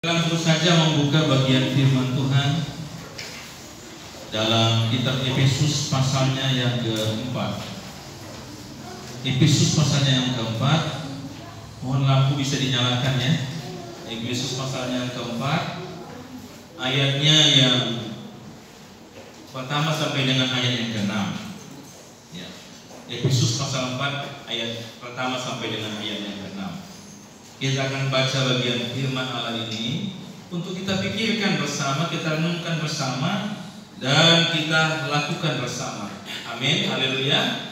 Langsung saja membuka bagian firman Tuhan dalam kitab Efesus pasalnya yang keempat. Efesus pasalnya yang keempat. Mohon lampu bisa dinyalakan ya. Efesus pasalnya yang keempat, ayatnya yang pertama sampai dengan ayat yang ke-6 ya. Efesus pasal 4 ayat pertama sampai dengan ayat yang ke-6. Kita akan baca bagian firman Allah ini untuk kita pikirkan bersama, kita renungkan bersama, dan kita lakukan bersama. Amin, haleluya.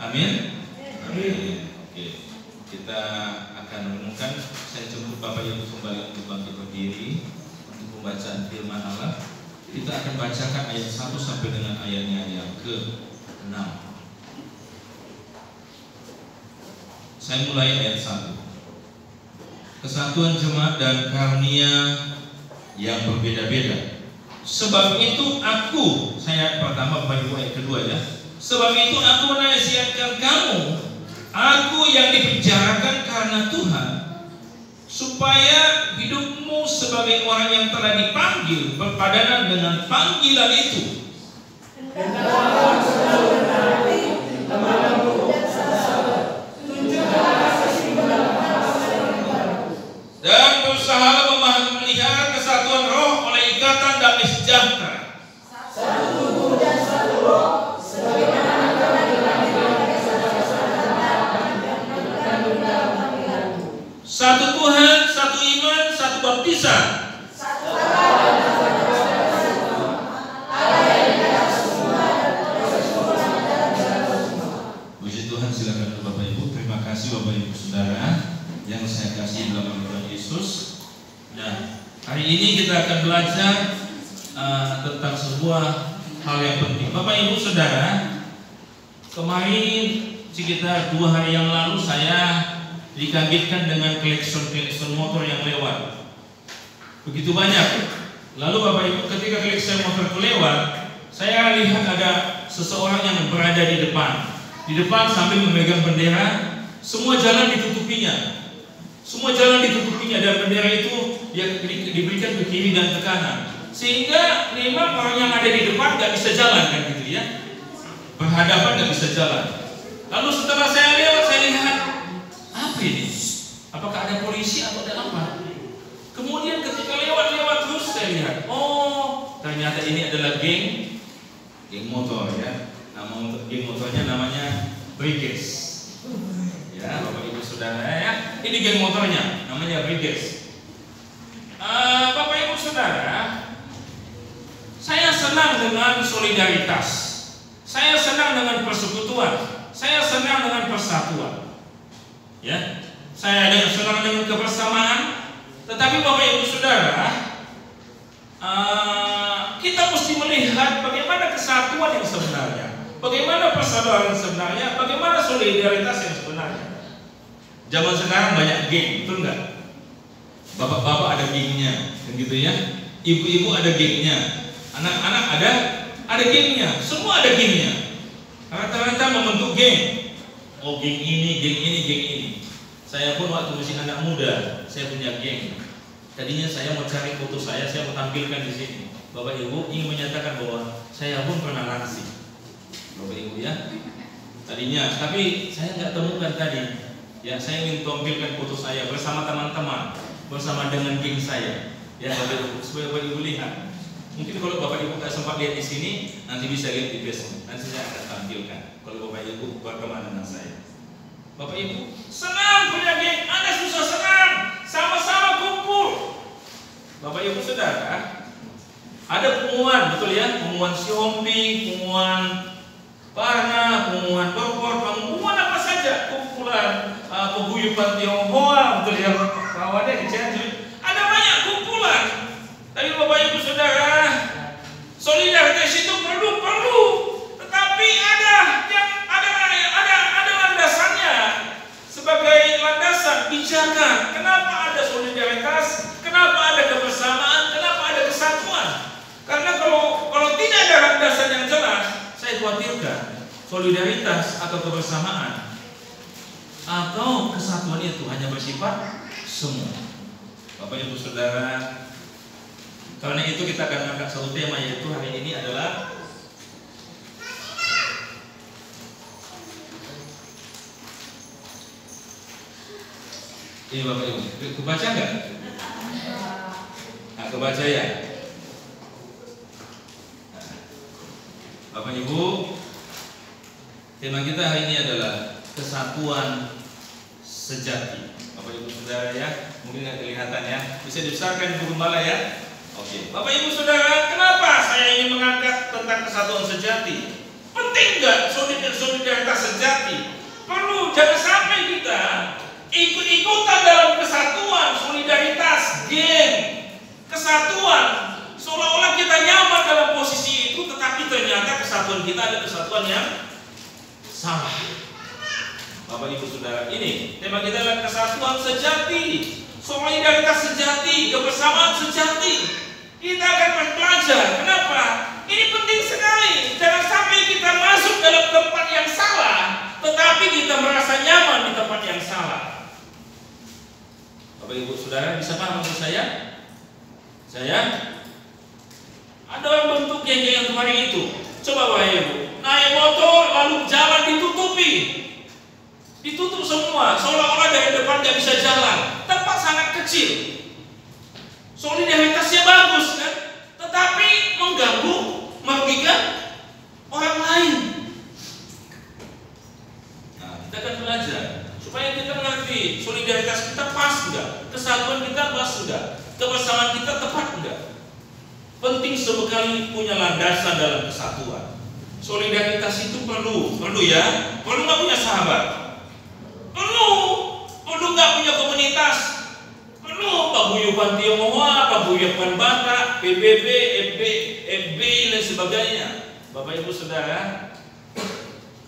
Amin, amin. Oke, kita akan renungkan. Saya jemput Bapak Ibu kembali untuk bangkit berdiri untuk pembacaan firman Allah. Kita akan bacakan ayat 1 sampai dengan ayatnya yang ke-6. Saya mulai ayat 1. Kesatuan jemaat dan karunia yang berbeda-beda. Sebab itu aku, saya pertama Bapak Ibu ayat kedua ya. Sebab itu aku menasihatkan kamu, aku yang dipenjarakan karena Tuhan, supaya hidupmu sebagai orang yang telah dipanggil berpadanan dengan panggilan itu. Dan berusaha memelihara kesatuan roh oleh ikatan damai sejahtera. Satu tubuh dan satu roh, sebagaimana telah dilakukan satu Tuhan, satu iman, satu baptisan. Satu Allah dan satu Bapa, Allah yang di atas semua dan bersempurna dalam segala semua. Puji Tuhan, silakan Bapak Ibu. Terima kasih Bapak Ibu Saudara yang saya kasih dalam nama Tuhan Yesus. Nah, hari ini kita akan belajar tentang sebuah hal yang penting. Bapak Ibu Saudara, kemarin sekitar 2 hari yang lalu saya dikagetkan dengan klakson motor yang lewat. Begitu banyak. Lalu Bapak Ibu, ketika klakson motor itu lewat, saya lihat ada seseorang yang berada di depan. Di depan sambil memegang bendera, semua jalan ditutupinya. Semua jalan ditutupinya dan bendera itu diberikan ke kiri dan ke kanan, sehingga memang orang yang ada di depan nggak bisa jalan kan gitu ya, berhadapan nggak bisa jalan. Lalu setelah saya lewat, saya lihat apa ini? Apakah ada polisi atau ada apa? Kemudian ketika lewat terus saya lihat, oh ternyata ini adalah geng motor ya. Nama geng motornya namanya Brigades. Ya, Bapak Ibu Saudara ya, ini geng motornya namanya Brigades. Bapak Ibu Saudara, saya senang dengan solidaritas, saya senang dengan persekutuan, saya senang dengan persatuan. Ya, saya senang dengan kebersamaan. Tetapi Bapak Ibu Saudara, kita mesti melihat bagaimana kesatuan yang sebenarnya, bagaimana persaudaraan yang sebenarnya, bagaimana solidaritas yang sebenarnya. Zaman sekarang banyak geng, betul nggak? Bapak-bapak ada gengnya, begitu ya. Ibu-ibu ada gengnya, anak-anak ada gengnya, semua ada gengnya. Rata-rata membentuk geng. Oh geng ini, geng ini, geng ini. Saya pun waktu masih anak muda, saya punya geng. Tadinya saya mau cari foto saya mau tampilkan di sini. Bapak Ibu ingin menyatakan bahwa saya pun pernah lansing, Bapak Ibu ya. Tadinya, tapi saya nggak temukan tadi. Ya, saya ingin tampilkan foto saya bersama teman-teman, bersama dengan geng saya. Ya, Bapak Ibu, supaya Bapak Ibu lihat. Mungkin kalau Bapak Ibu nggak sempat lihat di sini, nanti bisa lihat di Facebook. Nanti saya akan tampilkan. Kalau Bapak Ibu berteman dengan saya. Bapak Ibu senang punya geng, Anda susah senang, sama-sama kumpul. Bapak Ibu Saudara, ada pengumuman, betul ya? Pengumuman Xiaomi, pengumuman Parna, pengumuman Bogor, pengumuman apa saja, kumpulan peguyuban Tionghoa, betul ya? Kawannya di Cianjur, ada banyak kumpulan. Tapi Bapak Ibu Saudara, solidaritas itu perlu, tetapi ada landasannya sebagai landasan pijakan. Kenapa ada solidaritas? Kenapa ada kebersamaan? Kenapa ada kesatuan? Karena kalau tidak ada landasan yang jelas, saya khawatirkan solidaritas atau kebersamaan atau kesatuan itu hanya bersifat semu. Bapak Ibu Saudara, karena itu kita akan angkat satu tema, yaitu hari ini adalah ini. Bapak Ibu, kebaca nggak? Nah, kebaca ya. Bapak Ibu, tema kita hari ini adalah kesatuan sejati. Bapak Ibu Saudara ya, mungkin nggak kelihatan ya, bisa dibesarkan Ibu Gembala ya. Oke, Bapak Ibu Saudara, kenapa saya ingin mengangkat tentang kesatuan sejati? Penting nggak solidaritas sejati? Perlu, jangan sampai kita ikut-ikutan dalam kesatuan, solidaritas, geng, kesatuan, seolah-olah kita nyaman dalam posisi itu, tetapi ternyata kesatuan kita ada kesatuan yang salah. Bapak Ibu Saudara, ini tema kita adalah kesatuan sejati, solidaritas sejati, kebersamaan sejati. Kita akan belajar. Kenapa? Ini penting sekali. Jangan sampai kita masuk dalam tempat yang salah, tetapi kita merasa nyaman di tempat yang salah. Bapak Ibu Saudara, bisa paham maksud saya? Ada orang bentuk yang kemarin itu. Coba Bapak Ibu, naik motor lalu jalan ditutup semua, seolah-olah dari depan nggak bisa jalan. Tempat sangat kecil. Solidaritasnya bagus kan, tetapi mengganggu, merugikan orang lain. Nah, kita akan belajar supaya kita mengerti solidaritas kita pas enggak, kesatuan kita pas enggak, kebersamaan kita tepat enggak. Penting sekali punya landasan dalam kesatuan. Solidaritas itu perlu ya. Perlu nggak punya sahabat? Perlu nggak punya komunitas? Perlu paguyuban Tionghoa, paguyuban Batak, PBB, FB dan sebagainya. Bapak Ibu Saudara,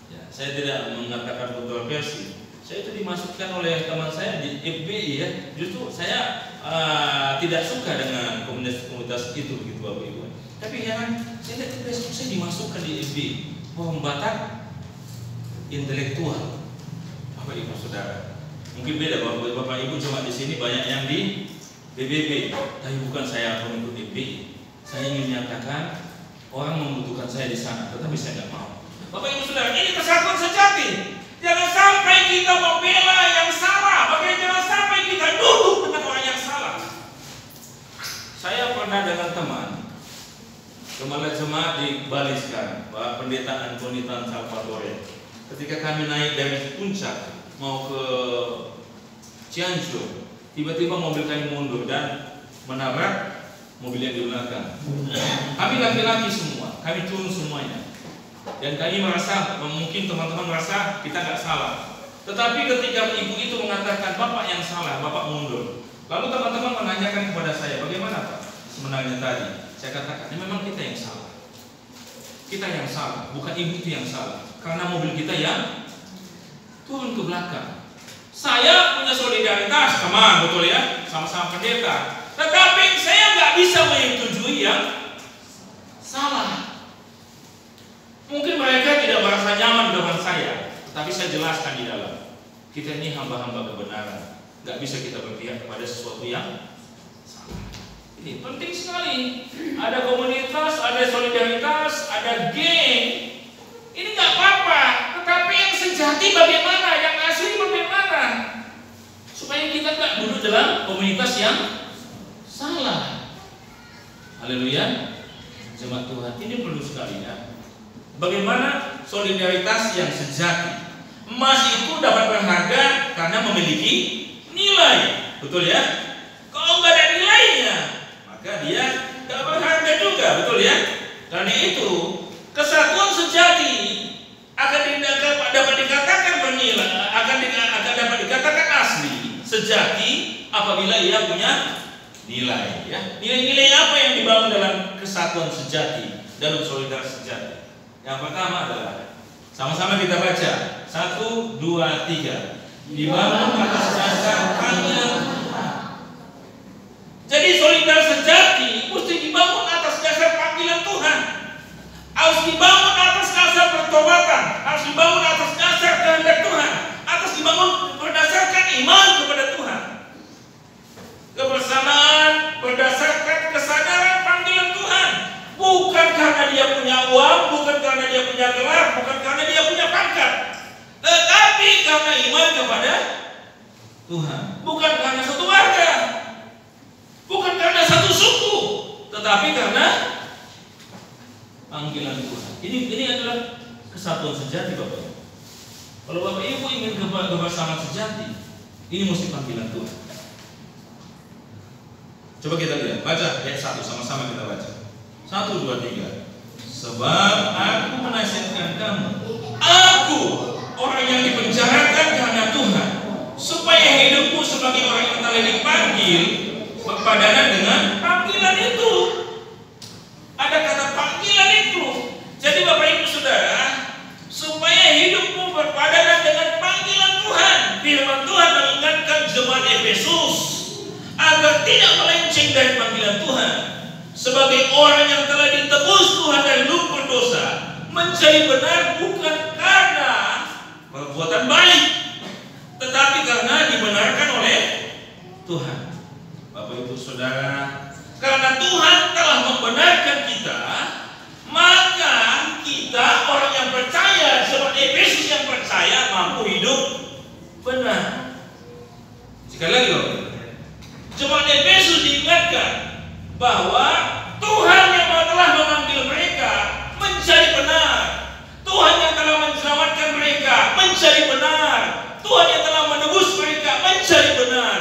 ya, saya tidak mengatakan kontroversi. Saya itu dimasukkan oleh teman saya di FBI ya. Justru saya tidak suka dengan komunitas itu gitu Bapak Ibu. Tapi heran, saya lihat besok saya dimasukkan di FBI. Pohon Batak intelektual. Bapak Ibu Saudara, mungkin beda Bapak Ibu, cuma di sini banyak yang di PBB, tapi bukan saya pengikut FBI. Saya ingin menyatakan orang membutuhkan saya di sana, tetapi saya tidak mau. Bapak Ibu Saudara, ini kesatuan sejati. Jangan sampai kita membela yang salah, makanya jangan sampai kita duduk dengan orang yang salah. Saya pernah dengan teman kepala jemaat di Bali sekarang, Pak Pendetaan Salvatore. Ketika kami naik dari puncak mau ke Cianjur, tiba-tiba mobil kami mundur dan menabrak mobil yang di belakang. Kami laki-laki semua, kami turun semuanya. Dan kami merasa, mungkin teman-teman merasa kita nggak salah. Tetapi ketika ibu itu mengatakan bapak yang salah, bapak mundur. Lalu teman-teman menanyakan kepada saya, bagaimana Pak sebenarnya tadi? Saya katakan, ini memang kita yang salah. Kita yang salah, bukan ibu itu yang salah. Karena mobil kita yang turun ke belakang. Saya punya solidaritas, teman, betul ya, sama-sama pendeta. Tetapi saya nggak bisa menyetujui yang salah. Mungkin mereka tidak merasa nyaman dengan saya, tetapi saya jelaskan di dalam. Kita ini hamba-hamba kebenaran, nggak bisa kita berpihak kepada sesuatu yang salah. Ini penting sekali. Ada komunitas, ada solidaritas, ada geng. Ini nggak apa-apa, tetapi yang sejati bagaimana, yang asli bagaimana, supaya kita nggak duduk dalam komunitas yang salah. Haleluya, jemaat Tuhan, ini perlu sekali ya. Bagaimana solidaritas yang sejati? Emas itu dapat berharga karena memiliki nilai, betul ya? Kalau nggak ada nilainya, maka dia nggak berharga juga, betul ya? Karena itu kesatuan sejati akan dapat dikatakan bernilai, akan dapat dikatakan asli, sejati apabila ia punya nilai. Ya, nilai-nilai apa yang dibangun dalam kesatuan sejati, dalam solidaritas sejati? Yang pertama adalah sama-sama kita baca 1, 2, 3. Dibangun atas dasar panggilan Tuhan. Jadi solidaritas sejati mesti dibangun atas dasar panggilan Tuhan. Harus dibangun atas dasar pertobatan, harus dibangun atas dasar kehendak Tuhan, harus dibangun berdasarkan iman kepada Tuhan. Kebersamaan punya gelar, bukan karena dia punya pangkat, tetapi karena iman kepada Tuhan. Bukan karena satu warga, bukan karena satu suku, tetapi karena panggilan Tuhan. Ini adalah kesatuan sejati, Bapak. Kalau Bapak Ibu ingin kebersamaan sejati, ini mesti panggilan Tuhan. Coba kita lihat, baca ayat 1, sama-sama kita baca. 1, 2, 3. Sebab aku menasihatkan kamu, aku orang yang dipenjarakan karena Tuhan, supaya hidupmu sebagai orang yang telah dipanggil berpadanan dengan panggilan itu. Ada kata panggilan itu. Jadi Bapak Ibu Saudara, supaya hidupmu berpadanan dengan panggilan Tuhan. Firman Tuhan mengingatkan jemaat Efesus agar tidak melenceng dari panggilan Tuhan. Sebagai orang yang telah ditebus Tuhan dari hidup berdosa, menjadi benar bukan karena perbuatan baik, tetapi karena dibenarkan oleh Tuhan. Bapak Ibu Saudara, karena Tuhan telah membenarkan kita, maka kita orang yang percaya, jemaat Efesus yang percaya, mampu hidup benar. Sekali lagi loh, jemaat Efesus diingatkan bahwa Tuhan yang telah memanggil mereka menjadi benar, Tuhan yang telah menyelamatkan mereka menjadi benar, Tuhan yang telah menebus mereka menjadi benar,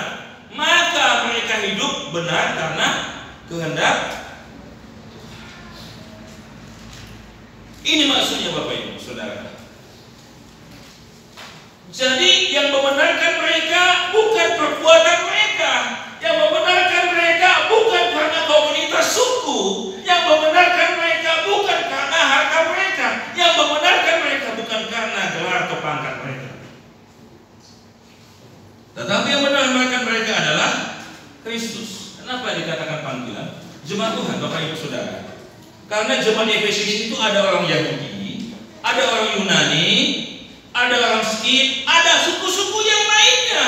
maka mereka hidup benar karena kehendak. Ini maksudnya Bapak Ibu Saudara. Jadi yang membenarkan mereka bukan perbuatan mereka, yang membenarkan mereka bukan karena komunitas suku, yang membenarkan mereka bukan karena harta mereka, yang membenarkan mereka bukan karena gelar atau pangkat mereka, tetapi yang membenarkan mereka adalah Kristus. Kenapa dikatakan panggilan? Jemaat Tuhan, Bapak Ibu Saudara, karena jemaat Efesus itu ada orang Yahudi, ada orang Yunani, ada orang Skit, ada suku-suku yang lainnya.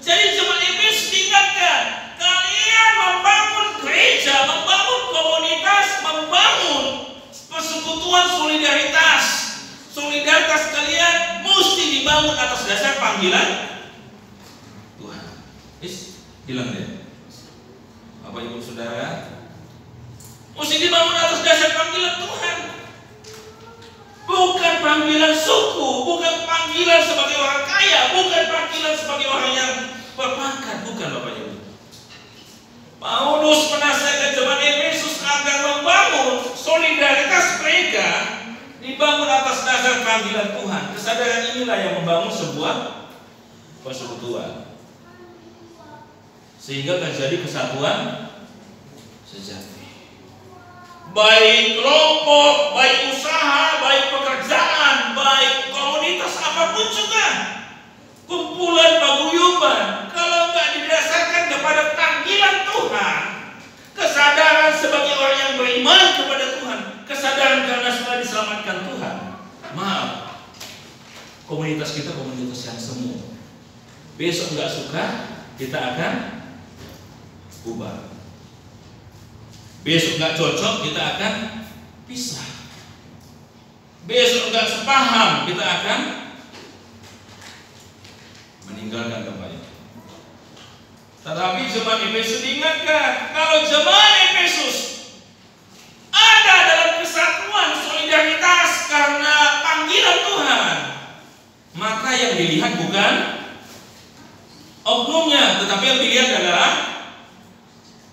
Jadi jemaat Efesus diingatkan, kalian membangun gereja, membangun komunitas, membangun persekutuan solidaritas. Solidaritas kalian mesti dibangun atas dasar panggilan Tuhan. Hilang deh. Bapak Ibu Saudara, mesti dibangun atas dasar panggilan Tuhan. Bukan panggilan suku, bukan panggilan sebagai orang kaya, bukan panggilan sebagai orang yang berpangkat, bukan Bapak Ibu. Paulus menasihatkan jemaat Efesus agar membangun solidaritas mereka dibangun atas dasar panggilan Tuhan. Kesadaran inilah yang membangun sebuah persekutuan, sehingga terjadi kesatuan sejati. Baik kelompok, baik usaha, baik pekerjaan, baik komunitas apapun juga, kumpulan paguyuban, kalau nggak didasarkan kepada panggilan Tuhan, kesadaran sebagai orang yang beriman kepada Tuhan, kesadaran karena sudah diselamatkan Tuhan, maaf, komunitas kita komunitas yang semu. Besok nggak suka, kita akan ubah. Besok nggak cocok, kita akan pisah. Besok nggak sepaham, kita akan meninggalkan kembali. Tetapi jemaat Efesus diingatkan, kalau jemaat Efesus ada dalam kesatuan solidaritas karena panggilan Tuhan, maka yang dilihat bukan oknumnya, tetapi yang dilihat adalah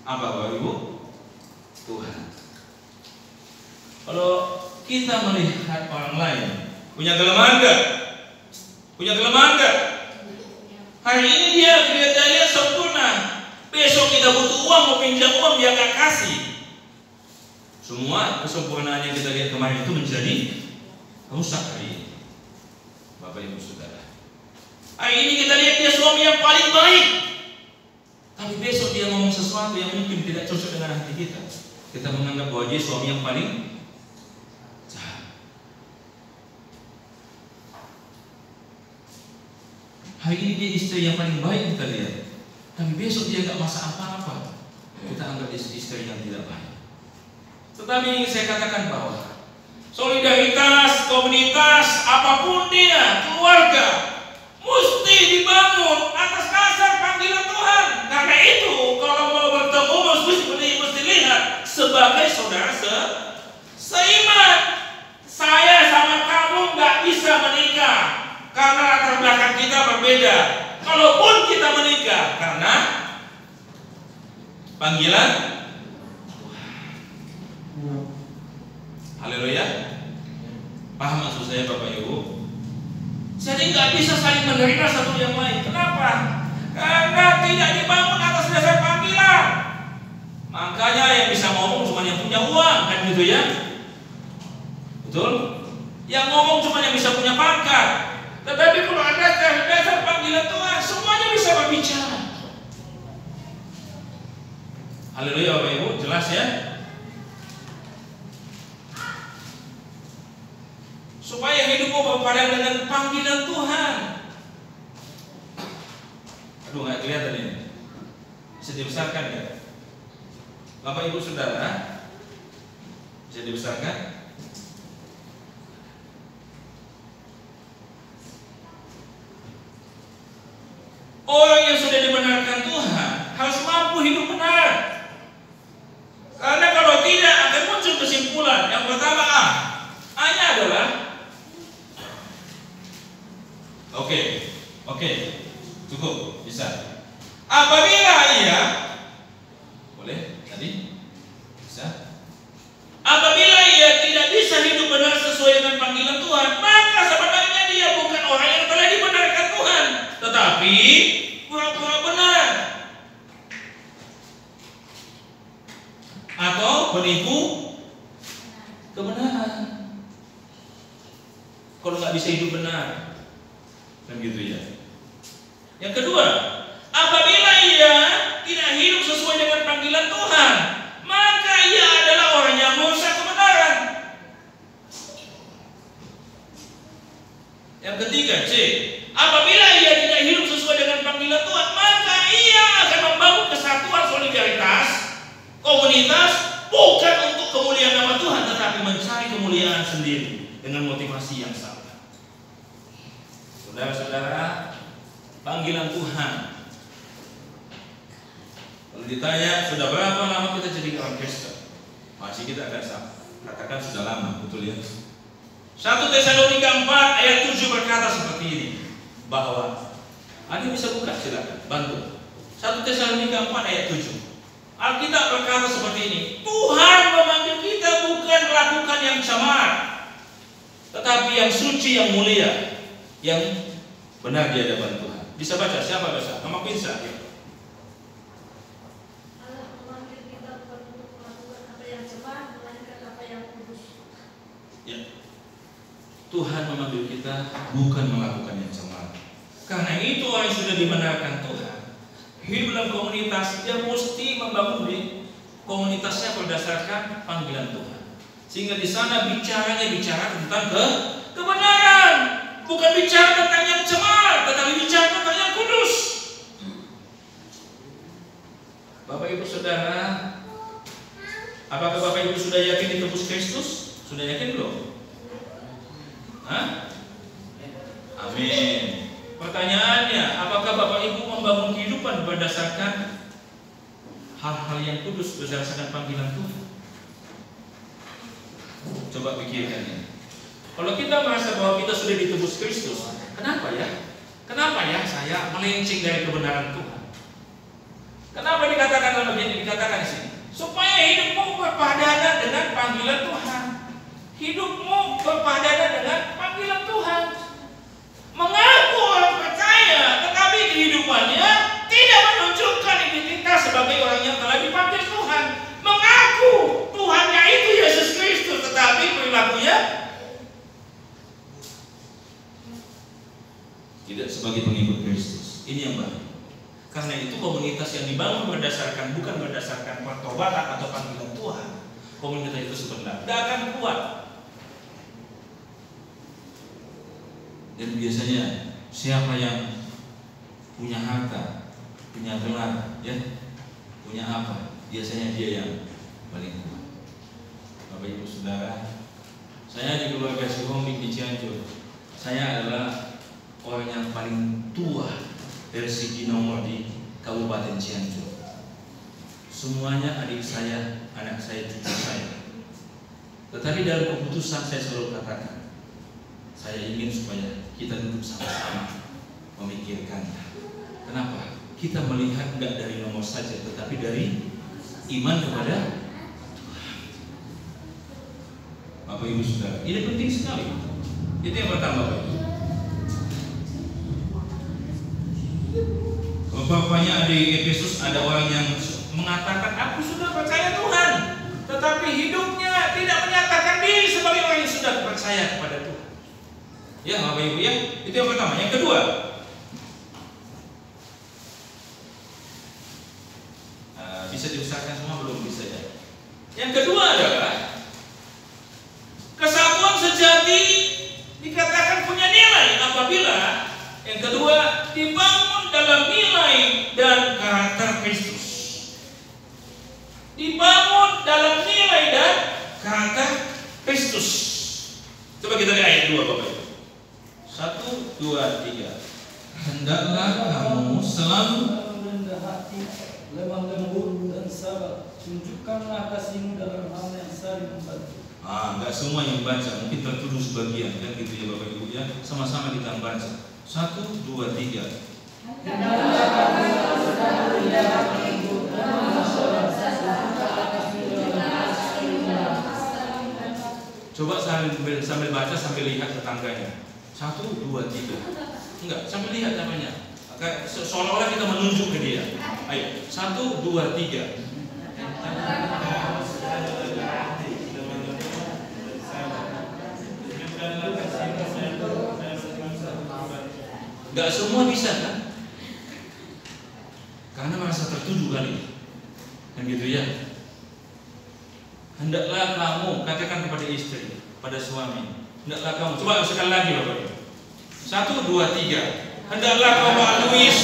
apa, Bapak Ibu? Tuhan. Kalau kita melihat orang lain punya kelemahan enggak? Punya kelemahan enggak? Hari ini dia lihat sempurna, besok kita butuh uang, mau pinjam uang dia nggak kasih. Semua kesempurnaan yang kita lihat kemarin itu menjadi rusak hari ini, Bapak Ibu Saudara. Hari ini kita lihat dia suami yang paling baik, tapi besok dia ngomong sesuatu yang mungkin tidak cocok dengan hati kita. Kita menganggap bahwa dia suami yang paling jahat. Hari ini dia istri yang paling baik kita lihat, tapi besok dia gak masak apa-apa, kita anggap dia istri yang tidak baik. Tetapi saya katakan bahwa solidaritas, komunitas, apapun dia, keluarga, mesti dibangun atas dasar panggilan Tuhan. Karena itu kalau mau bertemu mesti lihat sebagai saudara seiman. Saya sama kamu nggak bisa menikah karena latar belakang kita berbeda. Kalaupun kita menikah karena panggilan Tuhan. Haleluya. Paham maksud saya Bapak Ibu? Jadi nggak bisa saling menerima satu yang lain. Kenapa? Karena tidak dibangun atas dasar panggilan. Makanya yang bisa ngomong cuma yang punya uang, kan gitu ya? Betul? Yang ngomong cuma yang bisa punya pangkat. Tetapi kalau ada dasar panggilan Tuhan, semuanya bisa berbicara. Haleluya Bapak Ibu, jelas ya? Supaya hidupmu berpadan dengan panggilan Tuhan. Aduh, nggak kelihatan ini. Bisa dibesarkan ya? Bapak Ibu Saudara, bisa dibesarkan? Orang yang sudah dibenarkan Tuhan harus mampu hidup benar. Karena kalau tidak akan muncul kesimpulan. Yang pertama A-nya adalah Oke, cukup, bisa. Apabila ia, boleh tadi, bisa. Apabila ia tidak bisa hidup benar sesuai dengan panggilan Tuhan, maka sebenarnya dia bukan orang yang telah dibenarkan Tuhan, tetapi pura-pura benar atau penipu kebenaran. Kalau nggak bisa hidup benar, kan gitu ya. Yang kedua, apabila ia tidak hidup sesuai dengan panggilan Tuhan, maka ia adalah orang yang merusak kebenaran. Yang ketiga, C, apabila ia tidak hidup sesuai dengan panggilan Tuhan, maka ia akan membangun kesatuan solidaritas, komunitas, bukan untuk kemuliaan nama Tuhan, tetapi mencari kemuliaan sendiri dengan motivasi yang sama. Saudara-saudara, panggilan Tuhan. Kalau ditanya sudah berapa lama kita jadi orang Kristen, masih kita akan katakan sudah lama, betul ya? 1 Tesalonika 4 ayat 7 berkata seperti ini, bahwa Anda bisa buka, silakan bantu. 1 Tesalonika 4 ayat 7. Alkitab berkata seperti ini, Tuhan memanggil kita bukan melakukan yang camar, tetapi yang suci, yang mulia, yang benar di hadapan Tuhan. Bisa baca, siapa baca? Nama Pinsa. Allah memanggil kita bukan untuk melakukan apa yang cemar, melainkan apa yang kudus. Ya. Tuhan memanggil kita bukan melakukan yang cemar. Karena itu orang yang sudah dibenarkan Tuhan, hidup dalam komunitas, dia mesti membangun di komunitasnya berdasarkan panggilan Tuhan. Sehingga di sana bicara tentang kebenaran. Bukan bicara tentang yang cemar, tetapi bicara tentang yang kudus. Bapak Ibu Saudara, apakah Bapak Ibu sudah yakin ditebus Kristus? Sudah yakin belum? Hah? Amin. Pertanyaannya, apakah Bapak Ibu membangun kehidupan berdasarkan hal-hal yang kudus, berdasarkan panggilan Tuhan? Coba pikirkan ini. Kalau kita merasa bahwa kita sudah ditebus Kristus, kenapa ya? Kenapa ya saya melenceng dari kebenaran Tuhan? Kenapa dikatakan begini? Dikatakan di sini, supaya hidupmu berpadanan dengan panggilan Tuhan. Hidupmu berpadanan dengan panggilan Tuhan. Mengaku orang percaya, tetapi kehidupannya tidak menunjukkan identitas sebagai orang yang telah dipanggil Tuhan. Mengaku Tuhannya itu Yesus Kristus, tetapi perilakunya tidak sebagai pengikut Kristus. Ini yang baik. Karena itu komunitas yang dibangun bukan berdasarkan pertobatan atau panggilan Tuhan. Komunitas itu sebenarnya tidak akan kuat. Dan biasanya siapa yang punya harta, punya gelar, ya, punya apa? Biasanya dia yang paling kuat. Bapak Ibu Saudara, Saya di keluarga Sihomik di Cianjur, saya adalah orang yang paling tua dari segi nomor di Kabupaten Cianjur. Semuanya adik saya, anak saya, cucu saya. Tetapi dalam keputusan saya selalu katakan, saya ingin supaya kita duduk sama-sama memikirkannya. Kenapa? Kita melihat tidak dari nomor saja, tetapi dari iman kepada Tuhan. Bapak Ibu Saudara, ini penting sekali. Itu yang pertama, Bapak Ibu. Bapaknya di Efesus ada orang yang mengatakan, aku sudah percaya Tuhan, tetapi hidupnya tidak menyatakan diri sebagai orang yang sudah percaya kepada Tuhan. Ya, Bapak Ibu ya, itu yang pertama. Yang kedua, bisa diusahakan semua belum bisa ya. Yang kedua adalah kesatuan sejati dikatakan punya nilai apabila yang kedua dibangun dalam nilai dan karakter Kristus. Dibangun dalam nilai dan karakter Kristus. Coba kita lihat ayat 2 Bapak Ibu. 1, 2, 3. Hendaklah kamu selalu rendah hati, lemah lembut dan sabar. Tunjukkanlah kasihmu dalam hal yang saling membantu. Enggak semua yang baca, mungkin tertuduh sebagian kan gitu ya Bapak Ibu ya. Sama-sama kita baca. 1, 2, 3. Hendaklah kamu selalu rendah hati, lemah sabar. Coba sambil baca sambil lihat tetangganya. 1, 2, 3. Enggak, sambil lihat namanya. Seolah-olah kita menunjuk ke dia. Ayo, 1, 2, 3. Enggak semua bisa kan? Karena merasa tertuduh kali. Kan gitu ya. Hendaklah kamu, katakan kepada istri, pada suami. Hendaklah kamu, coba sekali lagi Bapak Ibu. 1, 2, 3. Hendaklah kamu Alois.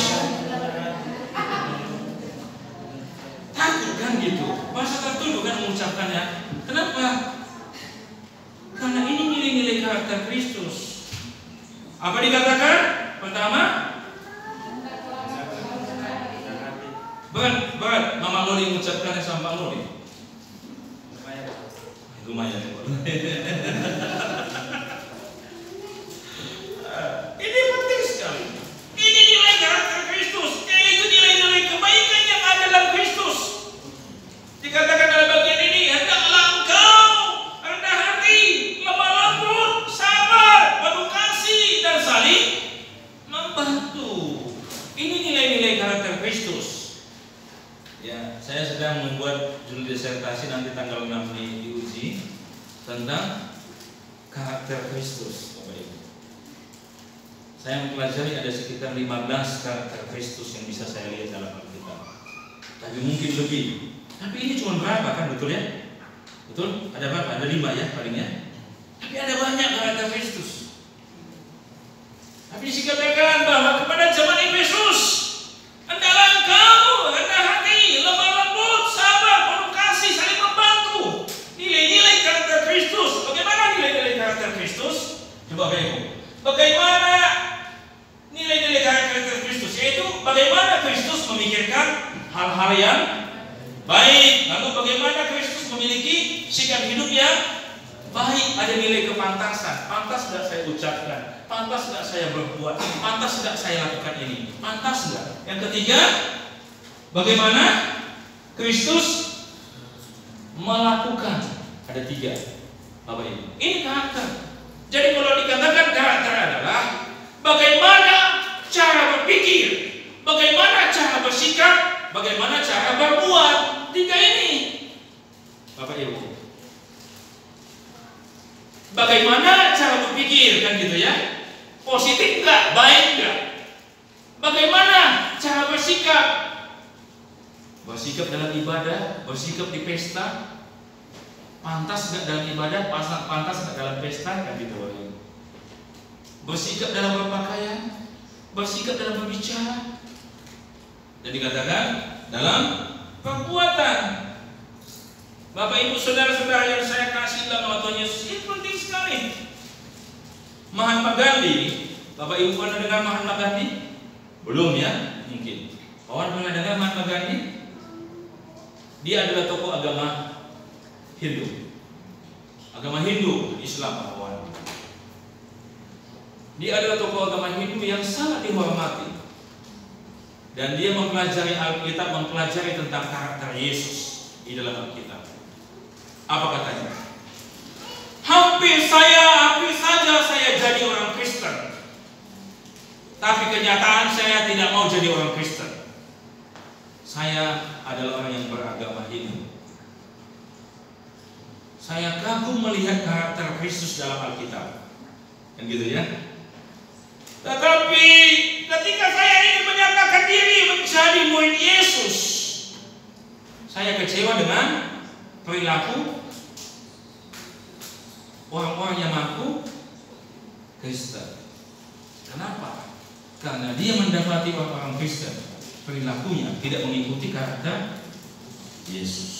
Takut kan gitu. Masa tertuduh kan mengucapkannya. Kenapa? Karena ini nilai-nilai karakter Kristus. Apa dikatakan? Pertama, berat. Mama Loli mengucapkannya sama Pak Loli. Lumayan. Ini penting sekali. Ini nilai karakter Kristus. Yaitu nilai-nilai kebaikan yang ada dalam Kristus. Dikatakan dalam bagian ini, hendaklah engkau rendah hati, lemah lembut, sabar, penuh kasih dan saling membantu. Ini nilai-nilai karakter Kristus. Ya, saya sedang membuat judul disertasi nanti tanggal 6 Mei diuji tentang karakter Kristus, Bapak Ibu. Saya mempelajari ada sekitar 15 karakter Kristus yang bisa saya lihat dalam Alkitab. Tapi mungkin lebih. Tapi ini cuma berapa kan, betul ya? Betul? Ada berapa? Ada 5 ya palingnya. Tapi ada banyak karakter Kristus. Tapi dikatakan bahwa kepada zaman Efesus, hendaklah engkau rendah hati, lemah lembut, sabar, penuh kasih, saling membantu. Nilai-nilai karakter Kristus. Bagaimana nilai-nilai karakter Kristus? Coba Bapak Ibu. Bagaimana nilai-nilai karakter Kristus? Yaitu bagaimana Kristus memikirkan hal-hal yang baik. Lalu bagaimana Kristus memiliki sikap hidup yang baik. Ada nilai kepantasan. Pantas tidak saya ucapkan? Pantas tidak saya berbuat? Pantas tidak saya lakukan ini? Pantas tidak? Yang ketiga, bagaimana Kristus melakukan? Ada 3 Bapak Ibu. Ini karakter. Jadi kalau dikatakan karakter adalah bagaimana cara berpikir, bagaimana cara bersikap, bagaimana cara berbuat. 3 ini Bapak Ibu. Bagaimana cara berpikir, kan gitu ya? Positif enggak? Baik enggak? Bagaimana cara bersikap? Bersikap dalam ibadah, bersikap di pesta. Pantas enggak dalam ibadah, pantas enggak dalam pesta, kan gitu. Bersikap dalam berpakaian, bersikap dalam berbicara. Dan dikatakan dalam perbuatan. Bapak Ibu saudara-saudara yang saya kasih dalam nama Tuhan Yesus, ini penting sekali. nih. Mahatma Gandhi, Bapak Ibu pernah dengar Mahatma Gandhi? Belum ya? Mungkin. Kawan pernah dengar Mahatma Gandhi? Dia adalah tokoh agama Hindu. Agama Hindu, Islam, kawan. Dia adalah tokoh agama Hindu yang sangat dihormati. Dan dia mempelajari Alkitab, mempelajari tentang karakter Yesus di dalam Alkitab. Apa katanya? Hampir saja saya jadi orang Kristen. Tapi kenyataan saya tidak mau jadi orang Kristen. Saya adalah orang yang beragama Hindu. Saya kagum melihat karakter Kristus dalam Alkitab. Kan gitu ya. Tetapi ketika saya ingin menyatakan diri menjadi murid Yesus, saya kecewa dengan perilaku orang-orang yang mengaku Kristen. Kenapa? Karena dia mendapati orang-orang Kristen perilakunya tidak mengikuti karakter Yesus.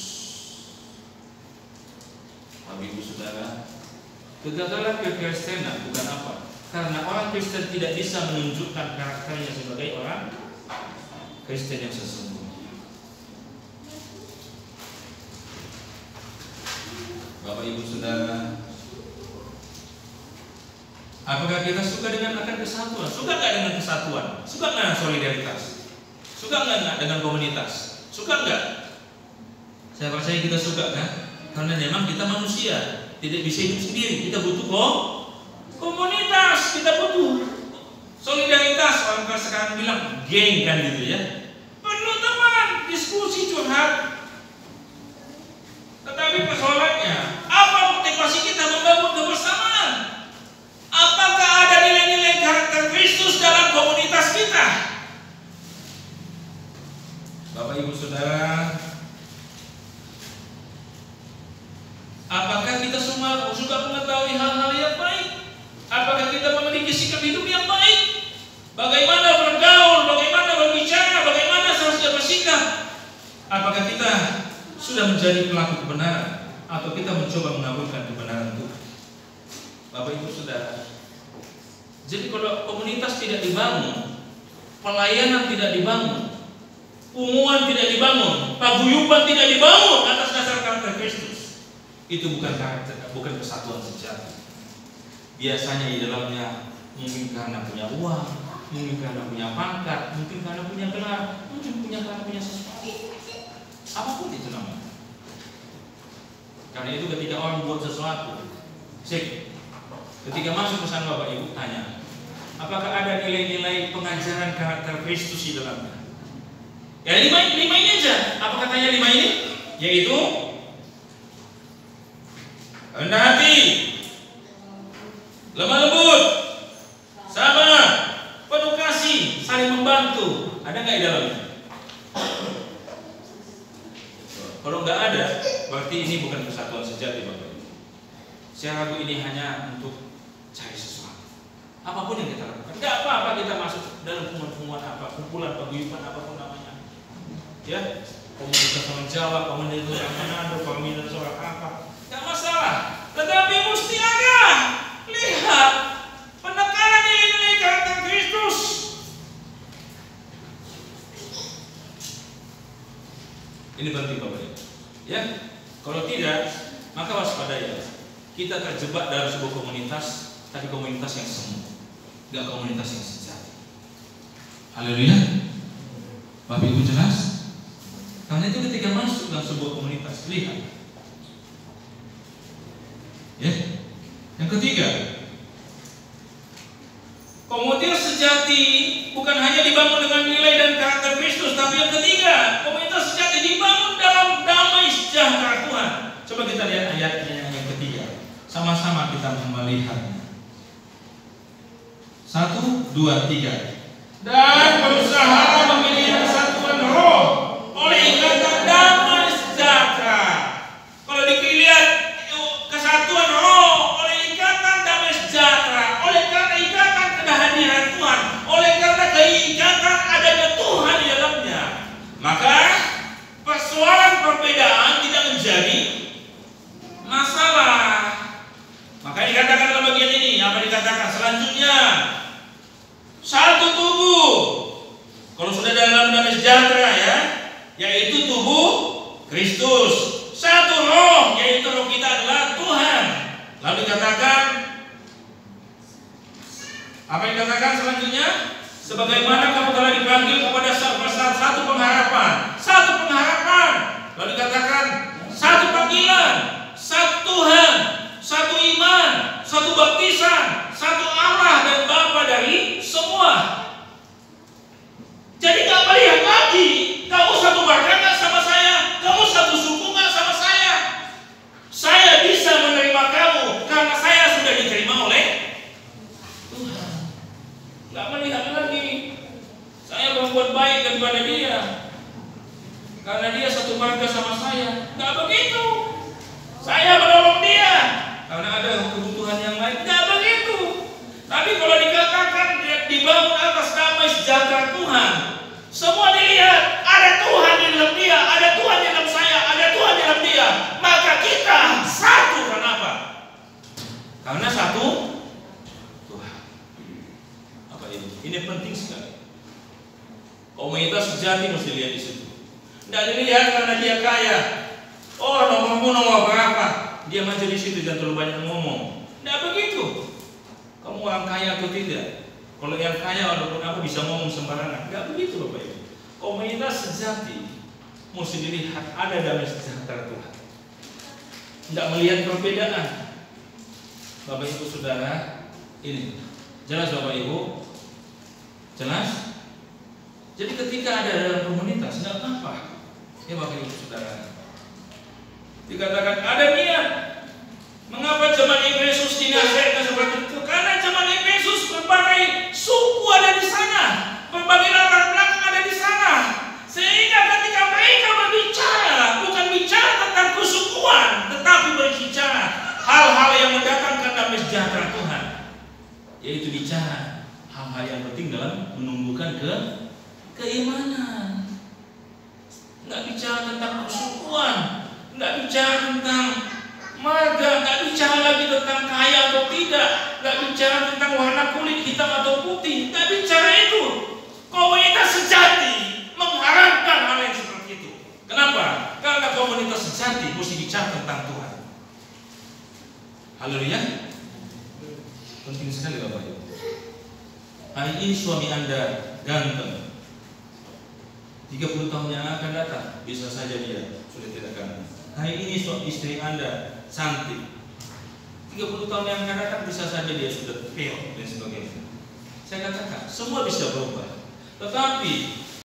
Bapak Ibu Saudara, kegagalan kekristenan bukan apa? Karena orang Kristen tidak bisa menunjukkan karakternya sebagai orang Kristen yang sesungguhnya. Bapak Ibu Saudara, apakah kita suka akan kesatuan? Suka nggak dengan kesatuan? Suka nggak dengan solidaritas? Suka nggak dengan komunitas? Suka nggak? Saya percaya kita suka kan? Karena memang kita manusia, tidak bisa hidup sendiri. Kita butuh komunitas, kita butuh solidaritas. Orang sekarang bilang geng kan gitu ya. Perlu teman, diskusi, curhat. Tetapi persoalannya, apa motivasi kita membangun kebersamaan? Apakah ada nilai-nilai karakter Kristus dalam komunitas kita? Bapak Ibu Saudara, apakah kita semua sudah mengetahui hal-hal yang baik? Apakah kita memiliki sikap hidup yang baik? Bagaimana bergaul, bagaimana berbicara, bagaimana seharusnya bersikap? Apakah kita sudah menjadi pelaku kebenaran atau kita mencoba mengaburkan kebenaran itu? Bapak Ibu Saudara, jadi kalau komunitas tidak dibangun, pelayanan tidak dibangun, umuman tidak dibangun, paguyuban tidak dibangun atas dasar karakter Kristus, itu bukan kesatuan sejati. Biasanya di dalamnya mungkin karena punya uang, mungkin karena punya pangkat, mungkin karena punya gelar, mungkin karena punya sesuatu. Apapun itu namanya. Karena itu ketika orang buat sesuatu, ketika masuk ke sana Bapak Ibu tanya, apakah ada nilai-nilai pengajaran karakter Kristus di dalamnya? Ya lima ini aja. Apa katanya 5 ini? Yaitu rendah hati, lemah lembut, sabar, penuh kasih, saling membantu. Ada nggak di dalamnya? Kalau nggak ada, berarti ini bukan kesatuan sejati, Bapak Ibu. Saya ragu ini hanya untuk cari sesuatu. Apapun yang kita lakukan, nggak apa-apa kita masuk dalam kumpulan apa, kumpulan paguyuban apapun namanya. Ya, komunitas orang Jawa, komunitas orang Manado, komunitas orang apa, nggak masalah. Tetapi mesti ada lihat penekanan nilai-nilai karakter Kristus. Ini penting Bapak Ibu. Ya, kalau tidak, maka waspadai. Kita terjebak dalam sebuah komunitas, tapi komunitas yang semu, nggak komunitas yang sejati. Haleluya. Bapak Ibu jelas? Karena itu ketika masuk dalam sebuah komunitas, lihat. Ya. Yang ketiga, komunitas sejati bukan hanya dibangun dengan nilai dan karakter Kristus, tapi yang ketiga, komunitas sejati dibangun dalam damai sejahtera Tuhan. Coba kita lihat ayatnya yang ketiga. Sama-sama kita melihatnya. 1, 2, 3. Dan berusaha memiliki kesatuan roh oleh ikatan damai sejahtera. Kalau dilihat kesatuan roh oleh ikatan damai sejahtera, oleh karena ikatan kehadiran Tuhan, oleh karena keikatan adanya Tuhan di dalamnya, maka persoalan perbedaan tidak menjadi masalah. Makanya dikatakan Kristus, satu roh, yaitu roh kita adalah Tuhan. Lalu dikatakan, apa yang dikatakan selanjutnya? Sebagaimana kamu telah dipanggil kepada satu pengharapan, satu pengharapan. Lalu dikatakan satu panggilan, satu Tuhan, satu iman, satu baptisan, satu Allah dan Bapa dari semua. Jadi nggak melihat lagi, kamu satu bangsa nggak sama saya, kamu satu suku nggak sama saya. Saya bisa menerima kamu karena saya sudah diterima oleh Tuhan. Nggak melihat lagi, saya berbuat baik daripada dia karena dia satu bangsa sama saya. Nggak begitu. Saya menolong dia karena ada kebutuhan yang lain. Nggak begitu. Tapi kalau dikatakan dia dibangun atas damai sejahtera Tuhan, semua dilihat ada Tuhan di dalam dia, ada Tuhan di dalam saya, ada Tuhan di dalam dia. Maka kita satu. Kenapa? Karena satu Tuhan. Apa ini? Ini penting sekali. Komunitas sejati mesti lihat di situ. Tidak dilihat karena dia kaya. Oh, nomormu nomor berapa? Dia maju di situ, jangan terlalu banyak ngomong. Tidak begitu. Kamu orang kaya atau tidak? Kalau yang kaya walaupun apa bisa ngomong sembarangan. Tidak begitu Bapak Ibu. Komunitas sejati mesti dilihat ada damai sejahtera Tuhan. Tidak melihat perbedaan. Bapak Ibu Saudara, ini jelas Bapak Ibu? Jelas? Jadi ketika ada dalam komunitas, tidak apa-apa. Ya Bapak Ibu Saudara, dikatakan ada niat. Mengapa jemaat Efesus dinasihatkan seperti itu? Karena jemaat Efesus berbagai suku ada di sana, berbagai latar belakang ada di sana. Sehingga ketika mereka berbicara, bukan bicara tentang kesukuan, tetapi berbicara hal-hal yang mendatangkan damai sejahtera Tuhan, yaitu bicara hal-hal yang penting dalam menumbuhkan keimanan. Nggak bicara tentang kesukuan, nggak bicara tentang marga, nggak bicara lagi tentang kaya atau tidak, nggak bicara tentang warna kulit hitam atau putih, nggak bicara itu. Komunitas sejati mengharapkan hal yang seperti itu. Kenapa? Karena komunitas sejati mesti bicara tentang Tuhan. Haleluya. Penting sekali Bapak Ibu. Hari ini suami Anda ganteng, 30 tahun yang akan datang bisa saja dia sudah tidak ganteng. Hari ini istri Anda cantik, 30 tahun yang akan datang bisa saja dia sudah fail dan sebagainya. Saya katakan semua bisa berubah, tetapi